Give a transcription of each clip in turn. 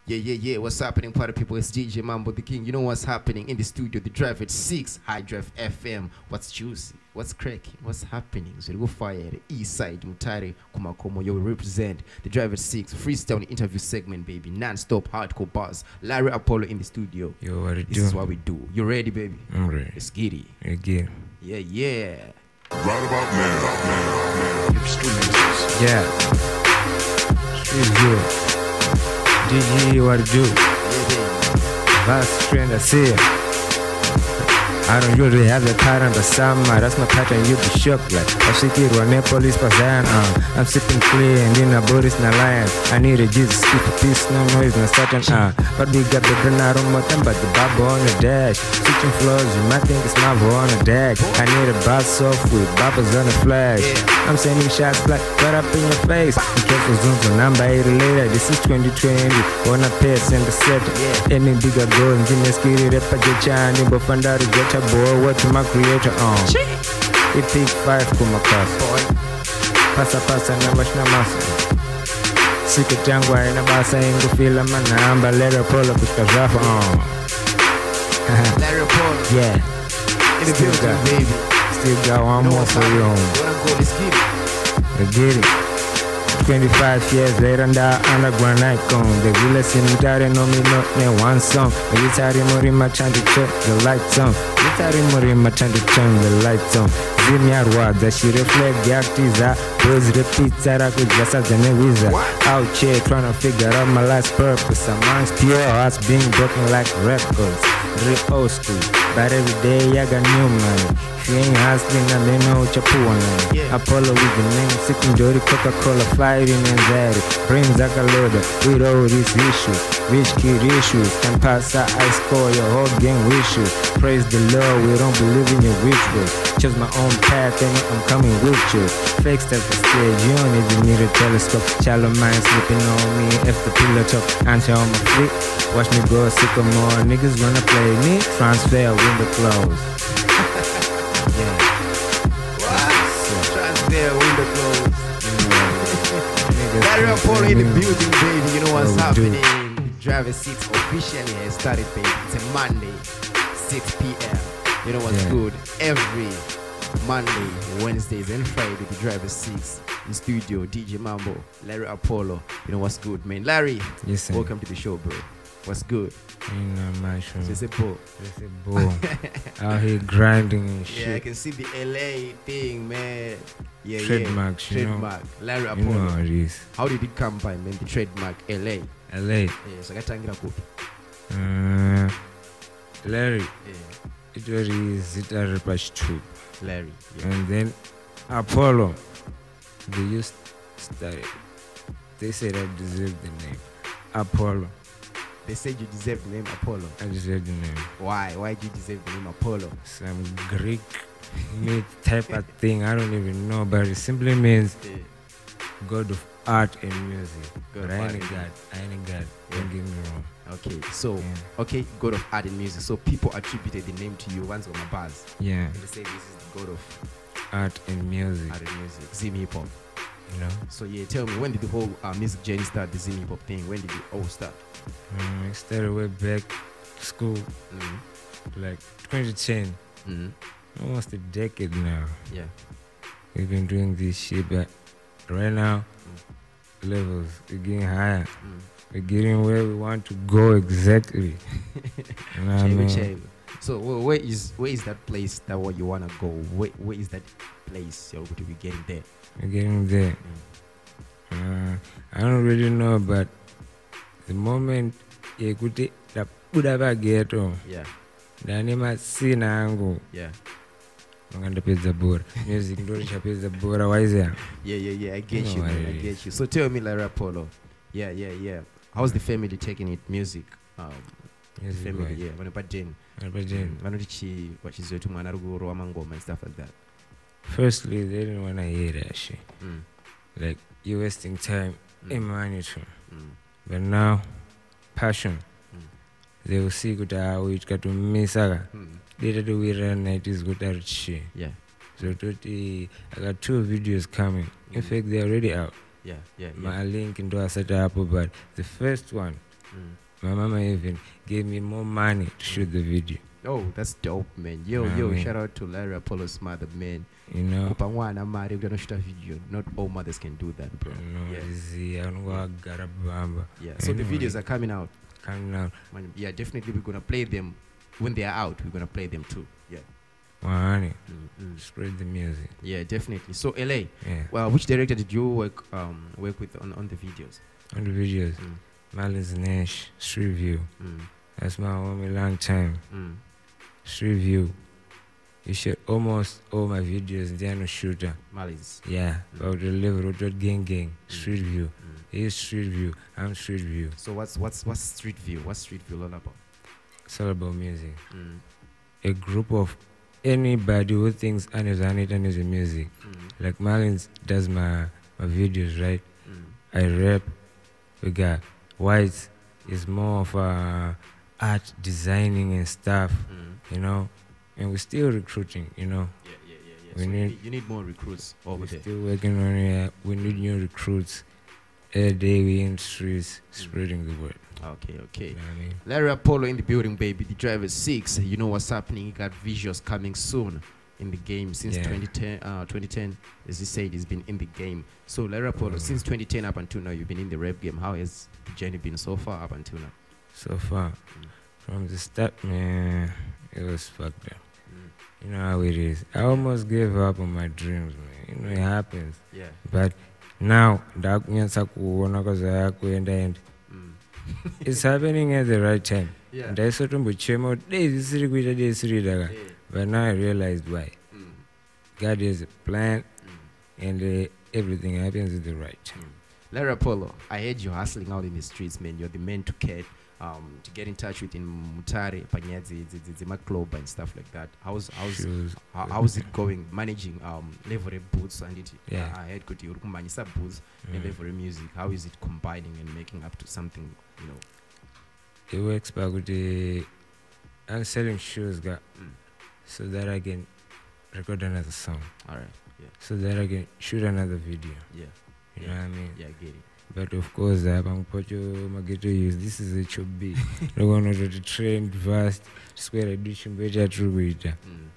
Yeah. What's happening, party people? It's DJ Mambo the King. You know what's happening in the studio? The Drive at 6, High Drive FM. What's juicy? What's cracking? What's happening? So we go fire the East Side, Mutare, Kumakomo. You will represent the Drive at 6 freestyle interview segment, baby. Non-stop hardcore bars. Larrie Apollo in the studio. Yo, what it This do? is what we do. You ready, baby? I'm ready. Let's get it. Again. Yeah. Right about now. Yeah. It's good. DG, what it do? Vast friend, I see it. I don't usually have the pattern, but summer, that's my pattern, you be shocked like I shake it when police pass I'm sipping clear and in a Buddhist na lion. I need a Jesus, speak for peace, no noise, no Satan, but we got the grenade on my thumb, but the Bible on the dash. Switching floors, you might think it's Mambo on the deck. I need a bass off with bubbles on the flash. I'm sending shots like right up in your face. In case the zoom to number 8 later, this is 2020. On a pace and the set. Any bigger goals, in the skitty, the paget, but find out to get boy, what my creator on. It pick 5 kuma class. Pasa na masa. Sika jangwa ina basa ingo fila manamba. Larrie Apollo pushka rafa on. Larrie Apollo. Yeah. In the building, baby. Still got one more for you on. Wanna go, let's get it. Let's get it. 25 years later, and underground icon. The realest in Mutare no me not name one song. The guitar Morima trying to check the lights on. Guitar Morima trying to turn the lights on. Zimhiphop that she reflect the artiza. Those repeats that I could just as a wizard. Out here trying to figure out my life's purpose. Amongst pure hearts being broken like records. Real old school, but every day I got new money. If you ain't hustling, I may know what you're pulling. Apollo with the name, sipping dirty Coca-Cola, fighting anxiety. Brains like a loader with all these issues. Rich kid issues, can pass out, I score your whole game issues. Praise the Lord, we don't believe in your rituals. Choose my own path and I'm coming with you. Fake stuff the stage, you don't even need a telescope. Shallow mind slipping on me, if the pillow top, answer on my feet. Watch me go sycamore, niggas wanna play me, transfer window close. Transfer window close. Larrie Apollo in the building, baby. You know what's happening? Drive at 6 officially has started, baby. It's a Monday, 6 p.m. You know what's good? Every Monday, Wednesdays, and Friday, the Drive at 6 in studio. DJ Mambo, Larrie Apollo. You know what's good, man? Larrie, yes, sir. Welcome to the show, bro. What's good? You know my show. Just a bull. Out here grinding and shit. Yeah, I can see the LA thing, man. Yeah, trademark, trademark. Larrie Apollo. You know how it is. How did it come by, man? The trademark LA. LA. Yeah, so I got to Larrie. Yeah. It was it a repash tube. Larrie. Yeah. And then Apollo. They used started. They said I deserve the name Apollo. They said you deserve the name Apollo. I deserve the name. Why? Why did you deserve the name Apollo? Some Greek myth type of thing. I don't even know, but it simply means God of art and music. But I ain't God. Don't get me wrong. Okay, so okay, God of art and music. So people attributed the name to you once on my bars. Yeah. And they say this is the God of art and music. Art and music. Zimhiphop. You know. So yeah, tell me, when did the whole music journey start? The Zimhiphop thing. When did it all start? I started way back school, like 2010. Almost a decade now. Yeah. We've been doing this shit, but right now, levels we're getting higher. We're getting where we want to go exactly. You know what I mean? So where is that place that what you wanna go? Where is that place you're going to be getting there? We're getting there. I don't really know, but the moment you could the Buddha ghetto. Yeah. The name sina angu. Yeah. Nganda pizza board. Music ndo pizza board. Why is that? Yeah. I get you, man. I get you. So tell me, Larrie Apollo. Yeah. How's the family taking it? Music. Music family. Yeah. What Jane? What is your two man and stuff like that? Firstly, they didn't want to hear that shit. Like, you're wasting time in money. But now, passion. They will see good how we got to miss. They do we run night is good at shit. Yeah. So I got 2 videos coming. In fact, they're already out. Yeah. My link into a setup, but the first one My mama even gave me more money to shoot the video. Oh, that's dope, man. Yo, I yo, mean- shout out to Larrie Apollo's mother, man. You know? Kupangwana mari we're gonna shoot a video. Not all mothers can do that, bro. Yeah. Yeah. So the videos are coming out. coming out. Man, yeah, definitely we're gonna play them when they are out. We're gonna play them too. Yeah. Honey, Mm. spread the music. Yeah, definitely. So LA, Yeah. well, which director did you work with on the videos? On the videos, Mm. Marlins Nash, Street View. Mm. That's my homie long time. Mm. Street View. You shot almost all my videos then a shooter. Mali's. Yeah, about the level of gang. Street View. Mm. He's Street View. I'm Street View. So what's Street View? What's Street View all about? It's all about music. Mm. A group of anybody who thinks Annie is a music. Mm. Like Marlins does my videos, right? Mm. I rap. We got White is more of art designing and stuff, Mm. you know. And we're still recruiting, you know. Yeah. We So need- you need more recruits over We're there. still working on it. We need new recruits. Every day we in streets spreading the word. Okay. You know what I mean? Larrie Apollo in the building, baby. The driver 6. You know what's happening. You got visuals coming soon in the game since Yeah. 2010. As you said, he's been in the game. So Larrie Apollo, since 2010 up until now, you've been in the rap game. How has the journey been so far up until now? So far, from the start, man, it was fucked up. You know how it is. I almost gave up on my dreams, man. You know, it happens. Yeah. But now, and it's happening at the right time. Yeah. And I sort of but now I realized why. God has a plan, and everything happens at the right time. Larrie Apollo, I heard you hustling out in the streets, man. You're the man to get in touch with in Mutare, Panyadzi, Zima Club and stuff like that. Shoes, How's it going? Managing level booths and it. Yeah. I heard kuti uri kumanyisa booths and level music. How is it combining and making up to something, you know? It works by good. I'm selling shoes, so that I can record another song, All right. Yeah. so that I can shoot another video. Yeah. You know what I mean? Yeah, I get it. But of course, I'm putting my ghetto use. This is a chubby. No one to train fast. Square edition better true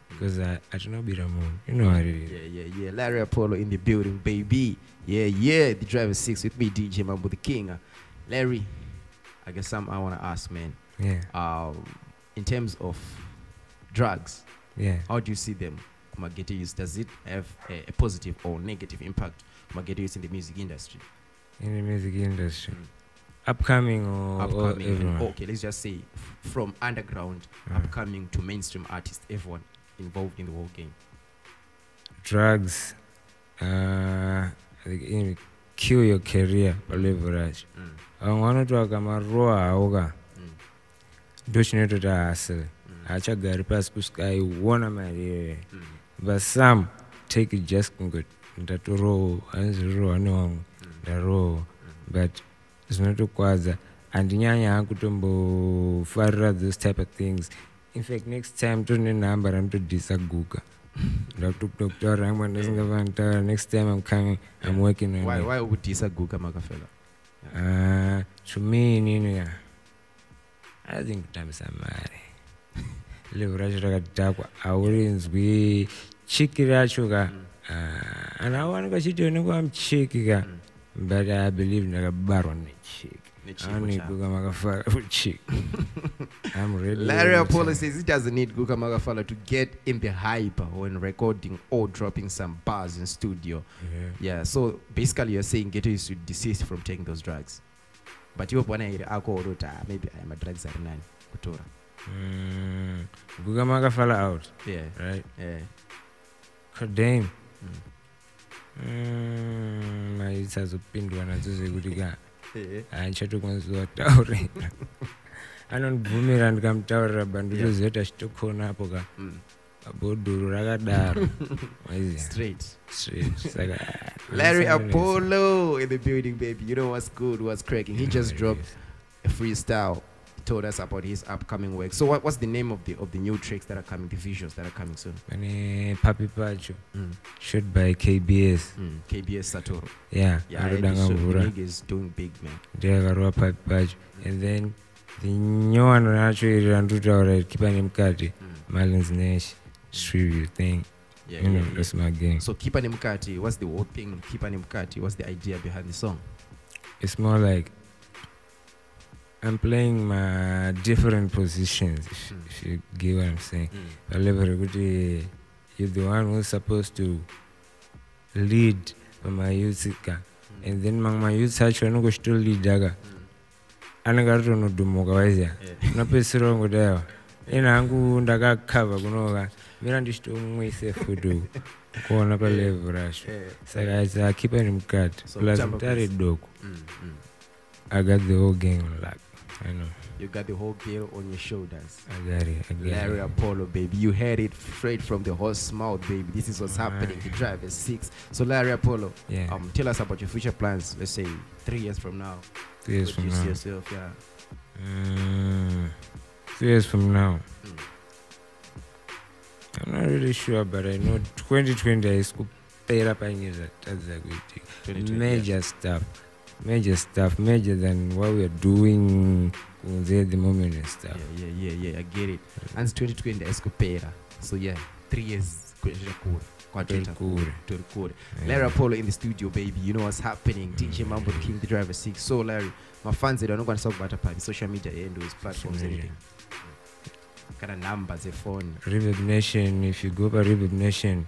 because I do not be the moon. You know what it is. Yeah. Larrie Apollo in the building, baby. Yeah. The driver 6 with me, DJ Mambo the King. Larrie, I guess something I want to ask, man. Yeah. In terms of drugs, Yeah. how do you see them? Maghetto use, does it have a positive or negative impact? Maghetto use in the music industry. In the music industry. Upcoming or everyone? Okay, let's just say from underground, upcoming to mainstream artists, everyone involved in the whole game. Drugs. Kill your career. Leverage. I want to talk about raw. Don't hustle. Achagari pass kuskai wanna marry. But some take it just good. That raw and raw no the raw. But it's not to kwaza. And nyanya kutumbo farra those type of things. In fact, next time to the number and to disa Gucka. Doctor, I'm next time I'm coming, I'm working on it. Why would this Gucka Makafella? To me, I think time samari. Leverage rakadakwa aurinzwi chiki racho ka and I want to go to I'm chiki but I believe nakabarwa nechiki. I need Gucka Makafella for chick. I'm really Larrie Apollo says he doesn't need Gucka Makafella to get in the hype when recording or dropping some bars in studio. Yeah, so basically you're saying Ghetto used to desist from taking those drugs. But you want to alcohol, maybe I'm a drugs at 9. Kutora. Gucka Makafella out. Yeah. Right? Yeah. Damn. Maisazopindwa nazo zekutika andichatomwanziwa taurira anondibvumira ndikamutaurira bandinozoita chitokona apo ka bhodhoro rakadaro Straight. saka Larrie Apollo in the building, baby. You know what's good, what's cracking. He just dropped a freestyle. told us about his upcoming work. So what's the name of the new tracks that are coming, the visuals that are coming soon? Papi Pacho, shot by KBS. KBS Satoru. Yeah, Yeah, the nigga is doing big, man. Papi Pacho. And then the new one actually ran keep an mkati, Marlins Nash, street thing. Yeah, you know, that's my game. So Kipa Nimkati, what's the whole thing? Kipa Nimkati, what's the idea behind the song? It's more like I'm playing my different positions, if you get what I'm saying. You're the one who's supposed to lead my youth, and then my youth actually no go still lead daga. Anagarto no dumoga wazia. No pesiro there. Inangu ndaga cover kunoga. Mira ndishto mwise fudu. Kuona pale brush. So guys, keep him cut. Plus mtare doku. I got the whole gang on lock. I know. You got the whole gear on your shoulders. I got it. Larrie Apollo, baby. You heard it straight from the horse mouth, baby. This is what's happening. The drive is 6. So Larrie Apollo, tell us about your future plans. Let's say 3 years from now. 3 years from now. See yourself, yeah. 3 years from now. I'm not really sure, but I know 2020 is major stuff, major than what we are doing at the moment and stuff. Yeah, I get it. And it's 2020 is Copera. So yeah, 3 years to record. Larrie Apollo in the studio, baby. You know what's happening. DJ Mambo, the King, the Driver 6. So Larrie, my fans, they don't know what to talk about the social media and those platforms, anything. Kind of numbers, a phone. Reverb Nation, if you go by Reverb Nation,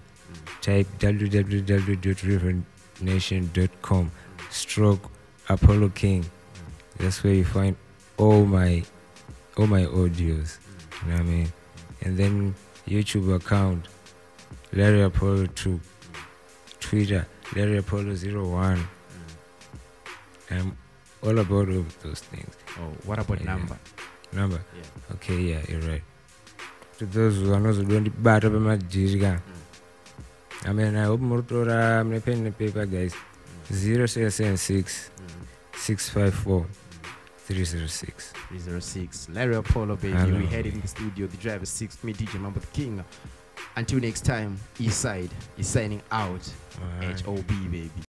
type www.reverbnation.com stroke Apollo King. That's where you find all my audios. You know what I mean? And then YouTube account, Larrie Apollo 2. Twitter, Larrie Apollo 01. I'm all about all of those things. Oh, what about number? Number? Yeah. Okay, yeah, you're right. To those who are not doing the bad of my Jiga. I mean, I hope more to pen and paper, guys. 0676 654 306. 306. Larrie Apollo, baby. Hello. We head in the studio. The Driver 6. Me, DJ Mambo the King. Until next time, Eastside is signing out. HOB, baby.